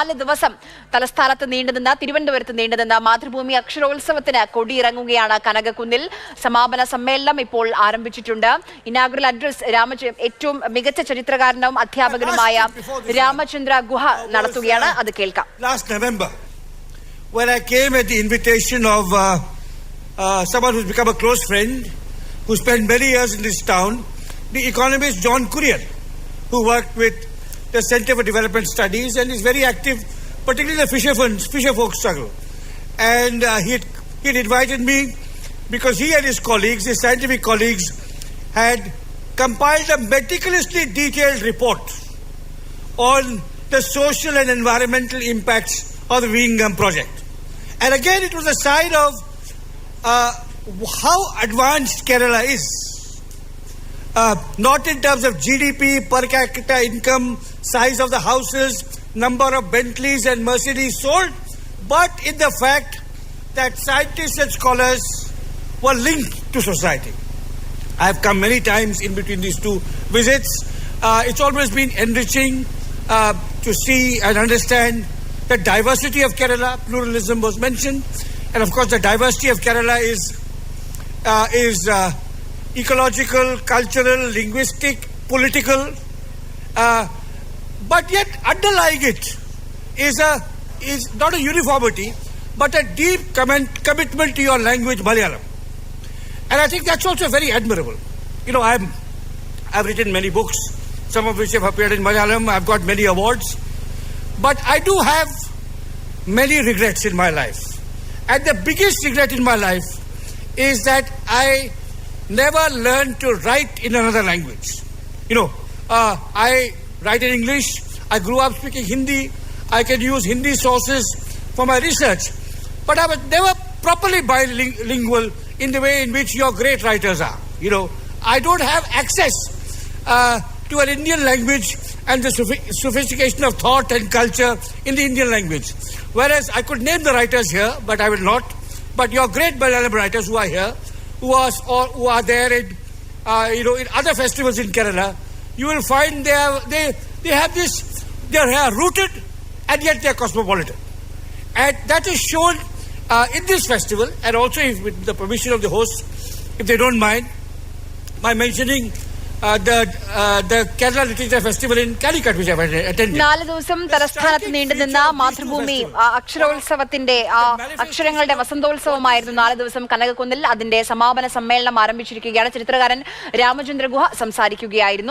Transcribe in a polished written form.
4 ദിവസം തലസ്ഥാനത്ത് നീണ്ടുനിന്ന തിരുവനന്തപുരത്ത് നീണ്ടുനിന്ന മാതൃഭൂമി അക്ഷരോത്സവത്തിന് കൊടിയിറങ്ങുകയാണ് കനകക്കുന്നിൽ. സമാപന സമ്മേളനം ഇപ്പോൾ ആരംഭിച്ചിട്ടുണ്ട്. ഇനാഗുറൽ അഡ്രസ് ഏറ്റവും മികച്ച ചരിത്രകാരനും അധ്യാപകനുമായ രാമചന്ദ്ര ഗുഹ നടത്തുകയാണ്. അത് കേൾക്കാം. Last November, when I came at the invitation of someone who's become a close friend, who spent many years in this town, the economist John Kurian, who worked with the Center for Development Studies and is very active, particularly in the fisher folk struggle. And he had invited me because he and his colleagues, his scientific colleagues, had compiled a meticulously detailed report on the social and environmental impacts of the Owing project. And again, it was a sign of how advanced Kerala is. Not in terms of GDP, per capita income, size of the houses, number of Bentleys and Mercedes sold, but in the fact that scientists and scholars were linked to society. I have come many times in between these two visits. It's always been enriching to see and understand the diversity of Kerala. Pluralism was mentioned, and of course the diversity of Kerala is ecological, cultural, linguistic, political, but yet underlying it is not a uniformity, but a deep commitment to your language, Malayalam. And I think that's also very admirable. You know, I've written many books, some of which have appeared in Malayalam. I've got many awards, but I do have many regrets in my life. And the biggest regret in my life is that I never learned to write in another language. You know, I write in English. I grew up speaking Hindi. I can use Hindi sources for my research. But I was never properly bilingual in the way in which your great writers are. You know, I don't have access to an Indian language and the sophistication of thought and culture in the Indian language. Whereas I could name the writers here, but I will not. But your great Malayalam writers who are here, who are there in in other festivals in Kerala, you will find they have this. They are rooted and yet they are cosmopolitan, and that is shown in this festival. And also, with the permission of the hosts, if they don't mind, by mentioning the Kerala Literature Festival in Calicut, which I have attended. 4 ദിവസം തലസ്ഥാനത്ത് നീണ്ടുനിന്ന മാതൃഭൂമി അക്ഷരോത്സവത്തിന്റെ അക്ഷരങ്ങളുടെ വസന്തോത്സവമായിരുന്നു 4 ദിവസം കനകക്കുന്നിൽ. അതിന്റെ സമാപന സമ്മേളനം ആരംഭിച്ചിരിക്കുകയാണ്. ചരിത്രകാരൻ രാമചന്ദ്ര ഗുഹ സംസാരിക്കുകയായിരുന്നു.